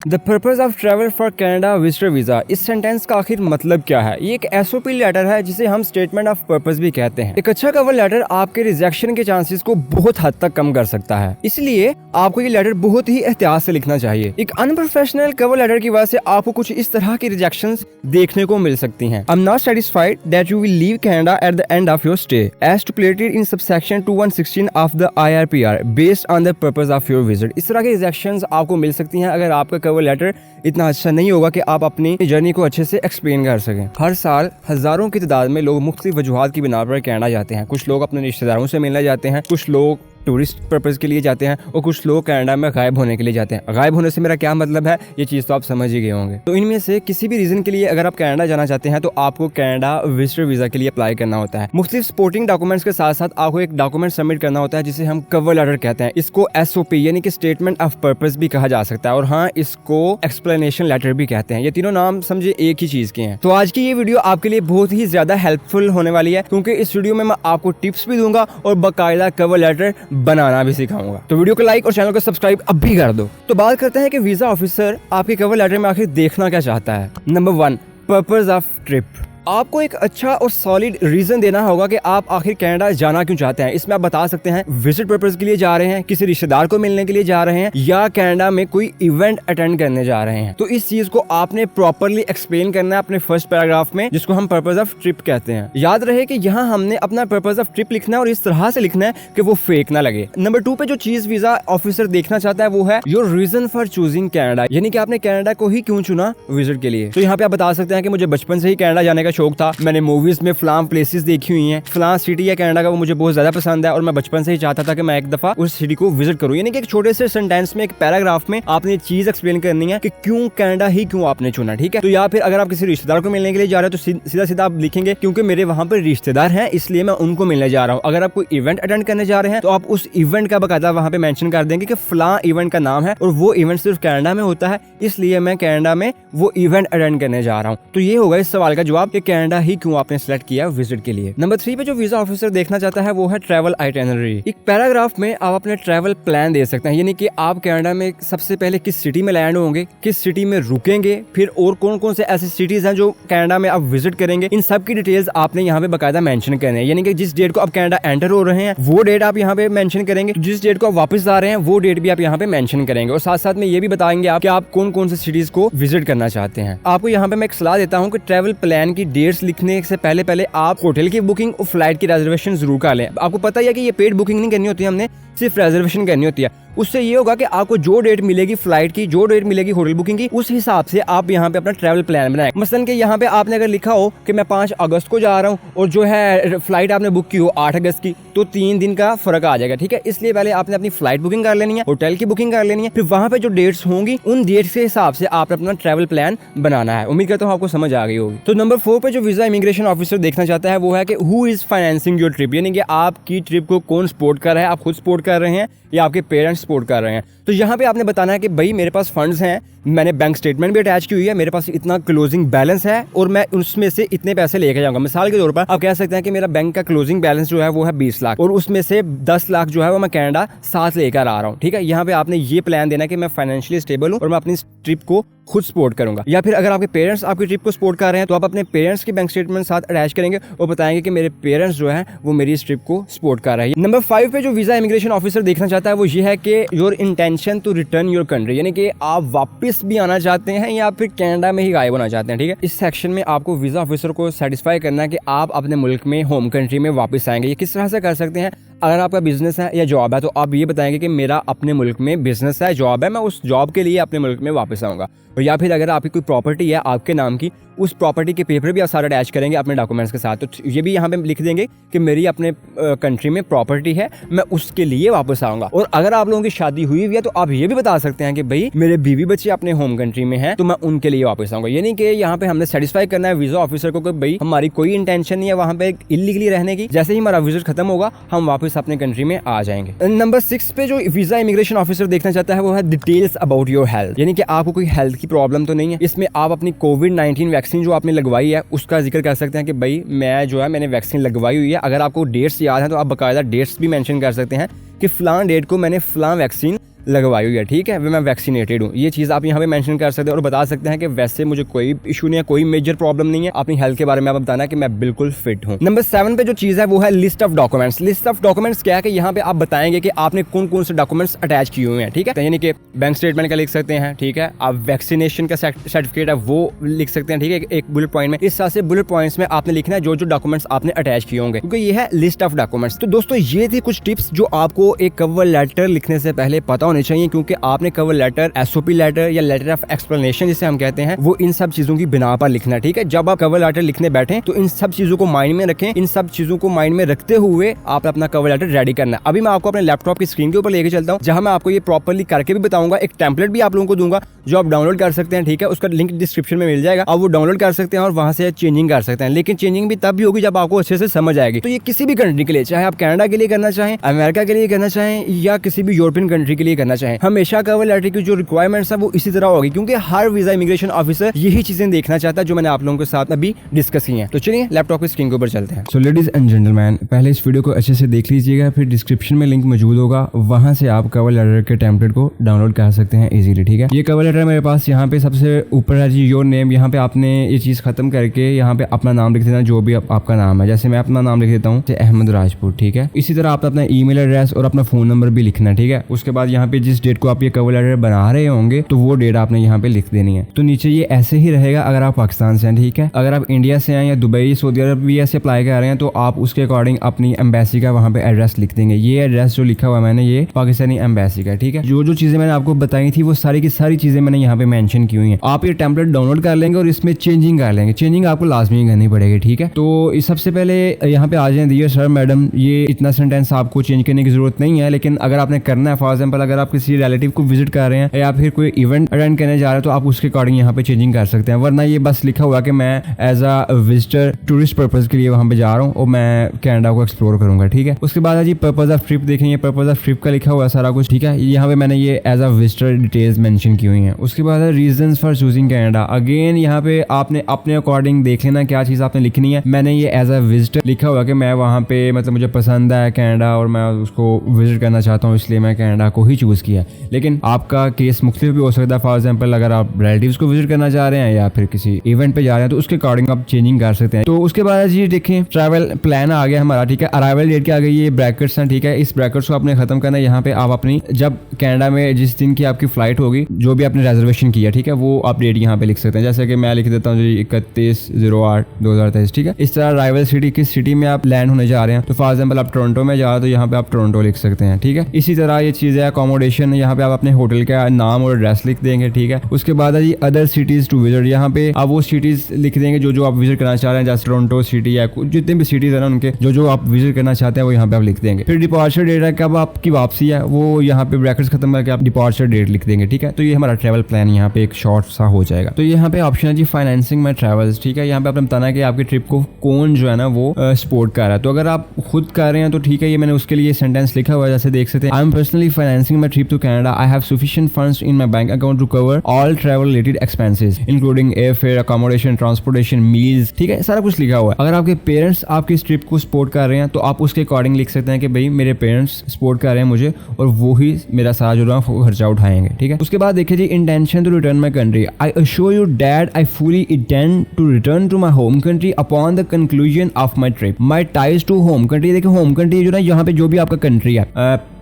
The purpose of travel for Canada visitor visa, इस sentence का आखिर मतलब क्या है? ये एक एसओपी लेटर है जिसे हम स्टेटमेंट ऑफ पर्पज भी कहते हैं। एक अच्छा कवर लेटर आपके रिजेक्शन के चांसेस को बहुत हद तक कम कर सकता है, इसलिए आपको ये लेटर बहुत ही एहतियात से लिखना चाहिए। एक अनप्रोफेशनल कवर लेटर की वजह से आपको कुछ इस तरह की रिजेक्शंस देखने को मिल सकती हैं। I am not satisfied that you will leave Canada at the end of your stay as stipulated in subsection 2116 of the IRPR based on the purpose of your visit. इस तरह की रिजेक्शंस आपको मिल सकती हैं अगर आपका कवर लेटर इतना अच्छा नहीं होगा कि आप अपनी जर्नी को अच्छे से एक्सप्लेन कर सकें। हर साल हजारों की तादाद में लोग मुख्तलिफ वजूहात की बिना पर कनाडा जाते हैं। कुछ लोग अपने रिश्तेदारों से मिलने जाते हैं, कुछ लोग टूरिस्ट पर्पज के लिए जाते हैं और कुछ लोग कनाडा में गायब होने के लिए जाते हैं। गायब होने से मेरा क्या मतलब है, ये चीज़ तो आप समझ ही गए होंगे। तो इनमें से किसी भी रीजन के लिए अगर आप कनाडा जाना चाहते हैं तो आपको कनाडा विजिटर वीजा के लिए अप्लाई करना होता है। मुख्तलिफ सपोर्टिंग डॉक्यूमेंट्स के साथ साथ आपको एक डॉक्यूमेंट सबमिट करना होता है जिसे हम कवर लेटर कहते हैं। इसको SOP यानी कि स्टेटमेंट ऑफ पर्पज भी कहा जा सकता है, और हाँ, इसको एक्सप्लेनेशन लेटर भी कहते हैं। ये तीनों नाम समझे एक ही चीज के हैं। तो आज की ये वीडियो आपके लिए बहुत ही ज्यादा हेल्पफुल होने वाली है, क्योंकि इस वीडियो में मैं आपको टिप्स भी दूंगा और बाकायदा कवर लेटर बनाना भी सिखाऊंगा। तो वीडियो को लाइक और चैनल को सब्सक्राइब अब भी कर दो। तो बात करते हैं कि वीजा ऑफिसर आपके कवर लेटर में आखिर देखना क्या चाहता है। Number 1, purpose of trip. आपको एक अच्छा और सॉलिड रीजन देना होगा कि आप आखिर कनाडा जाना क्यों चाहते हैं। इसमें आप बता सकते हैं विजिट पर्पज के लिए जा रहे हैं, किसी रिश्तेदार को मिलने के लिए जा रहे हैं, या कनाडा में कोई इवेंट अटेंड करने जा रहे हैं। तो इस चीज को आपने प्रॉपरली एक्सप्लेन करना है अपने फर्स्ट पैराग्राफ में, जिसको हम पर्पज ऑफ ट्रिप कहते हैं। याद रहे कि यहाँ हमने अपना पर्पज ऑफ ट्रिप लिखना है और इस तरह से लिखना है कि वो फेक ना लगे। नंबर 2 पे जो चीज वीजा ऑफिसर देखना चाहता है वो है your reason for choosing Canada, यानी कि आपने कनाडा को ही क्यों चुना विजिट के लिए। तो यहाँ पे आप बता सकते हैं कि मुझे बचपन से ही कनाडा जाने का शौक था, मैंने मूवीज में फलां प्लेसेस देखी हुई हैं, फलां सिटी है कनाडा का वो मुझे बहुत ज्यादा पसंद है और मैं बचपन से ही चाहता था कि मैं एक दफा उस सिटी को विजिट करूं। यानी कि एक छोटे से सेंटेंस में, एक पैराग्राफ में आपने चीज एक्सप्लेन करनी है कि क्यों कनाडा ही क्यों आपने चुना, ठीक है। तो या फिर अगर आप किसी रिश्तेदार को मिलने के लिए जा रहे हो तो सीधा सीधा आप लिखेंगे क्योंकि मेरे वहां पर रिश्तेदार हैं इसलिए मैं उनको मिलने जा रहा हूँ। अगर आप कोई इवेंट अटेंड करने जा रहे हैं तो आप उस इवेंट का बकायदा वहां पे मेंशन कर देंगे कि फलां इवेंट का नाम है और वो इवेंट सिर्फ कनाडा में होता है, इसलिए मैं कनाडा में वो इवेंट अटेंड करने जा रहा हूँ। तो ये होगा इस सवाल का जवाब कि कनाडा ही क्यों आपने सेलेक्ट किया विजिट के लिए। नंबर 3 पे जो वीजा ऑफिसर देखना चाहता है वो है ट्रैवल आइटिनरी। एक पैराग्राफ में आप अपने ट्रैवल प्लान दे सकते हैं, यानी कि आप कनाडा में सबसे पहले किस सिटी में लैंड होंगे, किस सिटी में रुकेंगे, फिर और कौन कौन से ऐसे सिटीज हैं जो कनाडा में आप विजिट करेंगे, इन सब की डिटेल्स आपने यहाँ पे बकायदा मेंशन करनी है। यानी कि जिस डेट को आप कनाडा एंटर हो रहे हैं वो डेट आप यहाँ पे मेंशन करेंगे, जिस डेट को आप वापस आ रहे हैं वो डेट भी आप यहाँ पे मेंशन करेंगे, और साथ साथ में ये भी बताएंगे आप कि आप कौन कौन से सिटीज को विजिट करना चाहते हैं। आपको यहाँ पे मैं एक सलाह देता हूँ कि ट्रैवल प्लान की डेट्स लिखने से पहले आप होटल की बुकिंग और फ्लाइट की रिजर्वेशन जरूर कर लें। आपको पता है कि ये पेड बुकिंग नहीं करनी होती है, हमने सिर्फ रिजर्वेशन करनी होती है। उससे ये होगा कि आपको जो डेट मिलेगी फ्लाइट की, जो डेट मिलेगी होटल बुकिंग की, उस हिसाब से आप यहाँ पे अपना ट्रैवल प्लान बनाएं। मसलन कि यहाँ पे आपने अगर लिखा हो कि मैं 5 अगस्त को जा रहा हूँ और जो है फ्लाइट आपने बुक की हो 8 अगस्त की, तो 3 दिन का फर्क आ जाएगा, ठीक है। इसलिए पहले आपने अपनी फ्लाइट बुकिंग कर लेनी है, होटल की बुकिंग कर लेनी है, फिर वहाँ पे जो डेट्स होंगी उन डेट्स के हिसाब से आप अपना ट्रैवल प्लान बनाना है। उम्मीद करता हूँ आपको समझ आ गई होगी। तो नंबर 4 पे जो वीजा इमिग्रेशन ऑफिसर देखना चाहता है वो है कि who is financing your trip, यानी कि आपकी ट्रिप को कौन सपोर्ट कर रहा है, आप खुद सपोर्ट कर रहे हैं या आपके पेरेंट्स सपोर्ट कर रहे हैं। तो यहाँ पे आपने बताना है कि भाई मेरे पास फंड्स हैं, मैंने बैंक स्टेटमेंट भी अटैच की हुई है, मेरे पास इतना क्लोजिंग बैलेंस है और मैं उसमें से इतने पैसे लेके जाऊंगा। मिसाल के तौर पर आप कह सकते हैं कि मेरा बैंक का क्लोजिंग बैलेंस जो है वो है 20 लाख और उसमें से 10 लाख जो है वो मैं कनाडा साथ लेकर आ रहा हूँ, ठीक है। यहाँ पे आपने ये प्लान देना कि मैं फाइनेंशियली स्टेबल हूँ और मैं अपनी ट्रिप को खुद सपोर्ट करूंगा। या फिर अगर आपके पेरेंट्स आपकी ट्रिप को सपोर्ट कर रहे हैं तो आप अपने पेरेंट्स के बैंक स्टेटमेंट साथ अटैच करेंगे और बताएंगे कि मेरे पेरेंट्स जो है वो मेरी इस ट्रिप को सपोर्ट कर रहे हैं। नंबर 5 पे जो वीजा इमिग्रेशन ऑफिसर देखना चाहता है वो ये है कि your intention to return your country, यानी कि आप वापस भी आना चाहते हैं या फिर कनाडा में ही गायब होना चाहते हैं, ठीक है। इस सेक्शन में आपको वीजा ऑफिसर को सेटिस्फाई करना है कि आप अपने मुल्क में, होम कंट्री में वापस आएंगे। ये किस तरह से कर सकते हैं? अगर आपका बिजनेस है या जॉब है तो आप ये बताएंगे कि मेरा अपने मुल्क में बिजनेस है, जॉब है, मैं उस जॉब के लिए अपने मुल्क में वापस आऊंगा। और या फिर अगर आपकी कोई प्रॉपर्टी है आपके नाम की, उस प्रॉपर्टी के पेपर भी आप सारे अटैच करेंगे अपने डॉक्यूमेंट्स के साथ। तो ये भी यहाँ पे लिख देंगे कि मेरी अपने कंट्री में प्रॉपर्टी है, मैं उसके लिए वापस आऊंगा। और अगर आप लोगों की शादी हुई है तो आप ये भी बता सकते हैं कि भाई मेरे बीवी बच्चे अपने होम कंट्री में हैं तो मैं उनके लिए वापस आऊंगा। यानी कि यहाँ पे हमने सेटिस्फाई करना है वीजा ऑफिसर को कि भाई हमारी कोई इंटेंशन नहीं है वहाँ पे इलीगली रहने की, जैसे ही हमारा विजिट खत्म होगा हम वापस अपने कंट्री में आ जाएंगे। नंबर 6 पे जो वीजा इमिग्रेशन ऑफिसर देखना चाहता है वो है डिटेल्स अबाउट योर हेल्थ, यानी कि आपको कोई हेल्थ की प्रॉब्लम तो नहीं है। इसमें आप अपनी कोविड-19 वैक्सीन जो आपने लगवाई है उसका जिक्र कर सकते हैं कि भाई मैंने वैक्सीन लगवाई हुई है। अगर आपको डेट्स याद है तो आप बाकायदा डेट्स भी मेंशन कर सकते हैं कि फलां डेट को मैंने फलां वैक्सीन लगवाई हुई है, ठीक है, मैं वैक्सीनेटेड हूँ। ये चीज़ आप यहाँ पे मेंशन कर सकते हैं और बता सकते हैं कि वैसे मुझे कोई इशू नहीं है, कोई मेजर प्रॉब्लम नहीं है। अपनी हेल्थ के बारे में आप बताना कि मैं बिल्कुल फिट हूँ। नंबर 7 पे जो चीज़ है वो है list of documents. List of documents क्या है कि यहाँ पे आप बताएंगे कि आपने कौन कौन से डॉक्यूमेंट्स अटैच किए हुए हैं, ठीक है, यानी कि बैंक स्टेटमेंट का लिख सकते हैं, ठीक है, आप वैक्सीनेशन का सर्टिफिकेट है वो लिख सकते हैं, ठीक है, एक बुलेट पॉइंट में। इस तरह से बुलेट पॉइंट्स में आपने लिखना है जो जो डॉक्यूमेंट्स आपने अटैच किए होंगे, क्योंकि ये है लिस्ट ऑफ डॉक्यूमेंट्स। तो दोस्तों ये थी कुछ टिप्स जो आपको एक कवर लेटर लिखने से पहले पता होने चाहिए, क्योंकि आपने कवर लेटर, एसओपी लेटर या लेटर ऑफ एक्सप्लेनेशन जिसे हम कहते हैं, वो इन सब चीजों की बिना पर लिखना है, ठीक है। जब आप कवर लेटर लिखने बैठे तो इन सब चीजों को माइंड में रखें, इन सब चीजों को माइंड में रखते हुए आप अपना कवर लेटर रेडी करना है। अभी मैं आपको अपने लैपटॉप की स्क्रीन के ऊपर लेके चलता हूँ, जहां मैं आपको ये प्रॉपर्ली करके भी बताऊंगा। एक टेम्पलेट भी आप लोगों को दूंगा जो आप डाउनलोड कर सकते हैं, ठीक है, उसका लिंक डिस्क्रिप्शन में मिल जाएगा, आप वो डाउनलोड कर सकते हैं और वहां से चेंजिंग कर सकते हैं। लेकिन चेंजिंग भी तब भी होगी जब आपको अच्छे से समझ आएगी। तो ये किसी भी कंट्री के लिए, चाहे आप कनाडा के लिए करना चाहें, अमेरिका के लिए करना चाहें या किसी भी यूरोपियन कंट्री के लिए करना चाहें, हमेशा कवर लेटर की जो रिक्वायरमेंट्स है वो इसी तरह होगी, क्योंकि हर वीजा इमिग्रेशन ऑफिसर यही चीजें देखना चाहता है जो मैंने आप लोगों के साथ अभी डिस्कस की हैं। तो चलिए लैपटॉप की स्क्रीन के ऊपर चलते हैं। सो लेडीज एंड जेंटलमैन, पहले इस वीडियो को अच्छे से देख लीजिएगा, फिर डिस्क्रिप्शन में लिंक मौजूद होगा, वहां से आप कवर लेटर के टेम्पलेट को डाउनलोड कर सकते हैं इजीली, ठीक है। ये कवर लेटर मेरे पास यहाँ पे सबसे ऊपर है जी, योर नेम। यहाँ पे आपने ये चीज खत्म करके यहाँ पे अपना नाम लिख देना, जो भी आपका नाम है। जैसे मैं अपना नाम लिख देता हूँ अहमद राजपूत, ठीक है। इसी तरह आप अपना ईमेल एड्रेस और अपना फोन नंबर भी लिखना, ठीक है। उसके बाद यहाँ पे जिस डेट को आप ये कवर लेटर बना रहे होंगे तो वो डेट आपने यहाँ पे लिख देनी है। तो नीचे ये ऐसे ही रहेगा अगर आप पाकिस्तान से हैं, ठीक है। अगर आप इंडिया से हैं या दुबई, सऊदी अरब भी ऐसे अप्लाई कर रहे हैं तो आप उसके अकॉर्डिंग अपनी एम्बेसी का वहाँ पे एड्रेस लिख देंगे। ये एड्रेस जो लिखा हुआ है मैंने, ये पाकिस्तानी एम्बेसी का, ठीक है। जो जो चीजें मैंने आपको बताई थी वो सारी की सारी चीजें मैंने यहाँ पे मेंशन की हुई हैं। आप ये टेम्पलेट डाउनलोड कर लेंगे और इसमें चेंजिंग कर लेंगे। चेंजिंग आपको लाजमी करनी पड़ेगी, ठीक है। तो सबसे पहले यहाँ पे आ जाए, डियर सर मैडम, ये इतना सेंटेंस आपको चेंज करने की जरूरत नहीं है, लेकिन अगर आपने करना है, फॉर एग्जाम्पल अगर आप किसी रिलेटिव को विजिट कर रहे हैं या फिर कोई इवेंट अटेंड करने जा रहे हैं तो आप उसके अकॉर्डिंग यहाँ पे चेंजिंग कर सकते हैं। वरना ये बस लिखा हुआ कि मैं as a visitor tourist purpose के लिए वहाँ पे जा रहा हूँ और मैं कनाडा को एक्सप्लोर करूंगा, ठीक है। उसके बाद जी पर्पज ऑफ ट्रिप देखेंगे, पर्पज ऑफ ट्रिप का लिखा हुआ है सारा कुछ, ठीक है। यहाँ पे मैंने ये as a visitor details mention की हुई हैं। उसके बाद reasons for choosing Canada, again यहाँ पे आपने अपने अकॉर्डिंग देख लेना क्या चीज आपने लिखनी है। मैंने ये एज अ विजिटर लिखा हुआ कि मैं वहाँ पे मतलब मुझे पसंद है कनाडा और मैं उसको विजिट करना चाहता हूँ, इसलिए मैं कनाडा को ही चूज किया। लेकिन आपका केस मुख्तलिफ भी हो सकता है। फॉर एग्जाम्पल अगर आप रिलेटिव्स को विजिट करना चाह रहे हैं या फिर किसी इवेंट पे जा रहे हैं तो उसके अकॉर्डिंग आप चेंजिंग कर सकते हैं। तो उसके बाद जी देखें ट्रैवल प्लान आ गया हमारा, ठीक है। अराइवल डेट क्या आ गई, ये ब्रैकेट्स हैं, ठीक है। इस ब्रैकेट्स को आपने खत्म करना है। यहाँ पे आप अपनी जब कनाडा में जिस दिन की आपकी फ्लाइट होगी, जो भी आपने रिजर्वेशन किया, ठीक है, वो आप डेट यहाँ पे लिख सकते हैं। जैसे कि मैं लिख देता हूँ जी 31/08/2023, ठीक है। इस तरह अराइवल सिटी, किस सिटी में आप लैंड होने जा रहे हैं। तो फॉर एग्जाम्पल आप टोरंटो में जा रहे हैं तो यहाँ पे आप टोरंटो लिख सकते हैं, ठीक है। इसी तरह ये चीज़ है अकोमोडेशन, यहाँ पे आप अपने होटल का नाम और एड्रेस लिख देंगे, ठीक है। उसके बाद है जी अदर सिटीज टू विजिट, यहाँ पे आप वो सिटीज लिख देंगे जो जो आप विजिट करना चाह रहे हैं, जैसे टोरंटो सिटी या जितने भी सिटीज है ना उनके जो जो आप विजिट करना चाहते हैं वो यहाँ पे आप लिख देंगे। फिर डिपार्चर डेट है, कब आपकी वापसी है, वो यहाँ पे ब्रैकेट्स खत्म करके आप डिपार्चर डेट लिख देंगे, ठीक है। तो ये हमारा ट्रैवल प्लान यहाँ पे एक शॉर्ट सा हो जाएगा। तो यहाँ पे ऑप्शन है जी फाइनेंसिंग माई ट्रैवल्स, ठीक है। यहाँ पे आपने बताना है कि आपकी ट्रिप को कौन जो है ना वो सपोर्ट कर रहा है। तो अगर आप खुद कर रहे हैं तो ठीक है, ये मैंने उसके लिए सेंटेंस लिखा हुआ है, जैसे देख सकते हैं, I am personally financing my trip to Canada, I have sufficient funds in my bank account to cover all travel related expenses including air fare, accommodation, transportation, meals, ठीक है, सारा कुछ लिखा हुआ है। अगर आपके पेरेंट्स आपकी इस ट्रिप को सपोर्ट कर रहे हैं तो आप उसके अकॉर्डिंग लिख सकते हैं कि भाई मेरे पेरेंट्स सपोर्ट कर रहे हैं मुझे और वो ही मेरा सारा जो है खर्चा उठाएंगे, ठीक है। उसके बाद देखिए जी intention to return my country, I assure you that I fully intend to return to my home country upon the conclusion of my trip, my ties to home country. देखिए होम कंट्री जो ना, यहाँ पे जो भी आपका country है,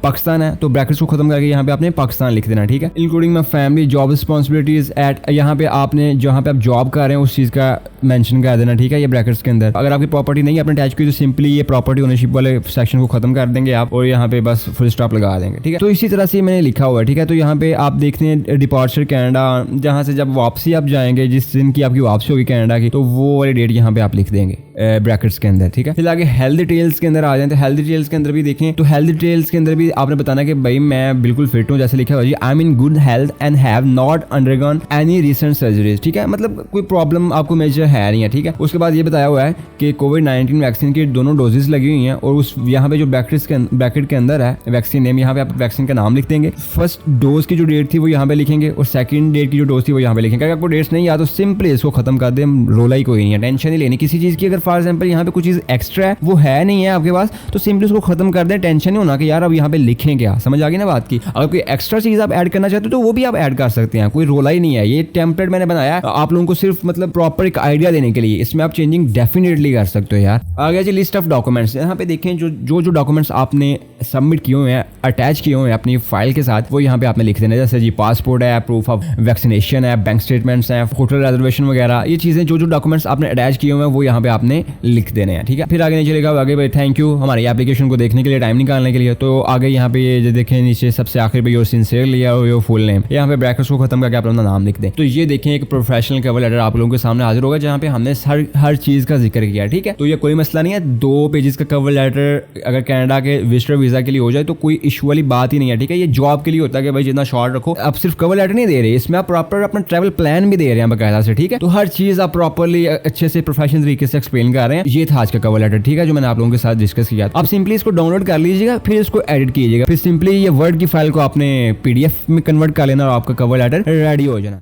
पाकिस्तान है तो ब्रैकेट्स को खत्म करके यहाँ पे आपने पाकिस्तान लिख देना, ठीक है। Including my family, job responsibilities एट, यहाँ पे आपने जहाँ पे आप जॉब कर रहे हैं उस चीज का मेंशन कर देना, ठीक है, ये ब्रैकेट्स के अंदर। अगर आपकी प्रॉपर्टी नहीं आपने अटैच की तो सिंपली ये प्रॉपर्टी ओनरशिप वाले सेक्शन को खत्म कर देंगे आप और यहाँ पे बस फुल स्टॉप लगा देंगे, ठीक है। तो इसी तरह से मैंने लिखा हुआ है, ठीक है। तो यहाँ पे आप देखते हैं डिपार्चर कनाडा, जहाँ से जब वापसी आप जाएंगे, जिस दिन की आपकी वापसी होगी कनाडा की, तो वो वाली डेट यहाँ पे आप लिख देंगे ब्रैकेट्स के अंदर, ठीक है। फिर आगे हेल्थ डिटेल्स के अंदर आ जाए, तो हेल्थ डिटेल्स के अंदर भी देखें, तो हेल्थ डिटेल्स के अंदर भी आपने बताना कि भाई मैं बिल्कुल फिट हूँ, जैसे लिखा हुआ जी I am in good health and have not undergone any recent surgeries, ठीक है। मतलब कोई प्रॉब्लम आपको मेजर है नहीं है, ठीक है। उसके बाद ये बताया हुआ है कि कोविड-19 वैक्सीन की दोनों डोजेस लगी हुई हैं और उस यहाँ पे जो ब्रैकेट के अंदर है वैक्सीन नेम, यहाँ पे आप वैक्सीन का नाम लिख देंगे। फर्स्ट डोज की जो डेट थी वो यहाँ पे लिखेंगे और सेकंड डेट की जो डोज थी वो यहाँ पे लिखेंगे। अगर आपको डेट्स नहीं याद तो सिंपली इसको खत्म कर दे, रोला ही कोई नहीं है, टेंशन नहीं लेनी किसी चीज की। अगर फॉर एग्जाम्पल यहाँ पे कुछ चीज एक्स्ट्रा है वो है नहीं है आपके पास तो सिंपली उसको खत्म कर दें, टेंशन नहीं होना कि यार अब यहाँ पे पे लिखें क्या, समझ आ गई ना बात की। अगर कोई एक्स्ट्रा चीज आप ऐड करना चाहते हो तो वो भी आप ऐड कर सकते हैं, कोई रोला ही नहीं है। ये टेम्पलेट मैंने बनाया है आप लोगों को सिर्फ मतलब प्रॉपर एक आइडिया देने के लिए, इसमें आप चेंजिंग डेफिनेटली कर सकते हो यार। आ गया जी लिस्ट ऑफ डॉक्यूमेंट्स। यहाँ पे देखें जो डॉक्यूमेंट्स आपने सबमिट किए हुए हैं, अटैच किए हुए हैं अपनी फाइल के साथ, वो यहाँ पे आपने लिख देना है। जैसे जी पासपोर्ट है, प्रूफ ऑफ वैक्सीनेशन है, बैंक स्टेटमेंट्स हैं, होटल रिजर्वेशन वगैरह, ये चीजें जो डॉक्यूमेंट्स आपने अटैच किए हुए हैं वो यहाँ पे आपने लिख देने हैं, ठीक है। फिर आगे नहीं चलेगा, आगे भाई थैंक यू हमारी एप्लीकेशन को देखने के लिए, टाइम निकालने के लिए। तो आगे यहाँ पे ये देखें नीचे सबसे आखिर पे योर सिंसियरली और योर फुल नेम, यहाँ पे ब्रैकेट्स को खत्म करके आप अपना नाम लिख दें। तो ये देखें एक प्रोफेशनल कवर लेटर आप लोगों के सामने हाजिर होगा जहाँ पे हमने हर चीज का जिक्र किया, ठीक है। तो ये कोई मसला नहीं है, 2 पेजेस का कवर लेटर अगर कनाडा के विजिटर वीजा के लिए हो जाए तो कोई इशू वाली बात ही नहीं है, ठीक है। ये जॉब के लिए होता है कि भाई जितना शॉर्ट रखो। अब सिर्फ कवर लेटर नहीं दे रहे, इसमें आप प्रॉपर अपना ट्रैवल प्लान भी दे रहे हैं बकायदा से, ठीक है। तो हर चीज आप प्रॉपरली अच्छे से प्रोफेशनल तरीके से एक्सप्लेन कर रहे हैं। ये था आज का कवर लेटर, ठीक है, जो मैंने आप लोगों के साथ डिस्कस किया। आप सिंपली इसको डाउनलोड कर लीजिएगा, फिर इसको एडिट कीजिएगा, फिर सिंपली ये वर्ड की फाइल को आपने PDF में कन्वर्ट कर लेना और आपका कवर लेटर रेडी हो जाना।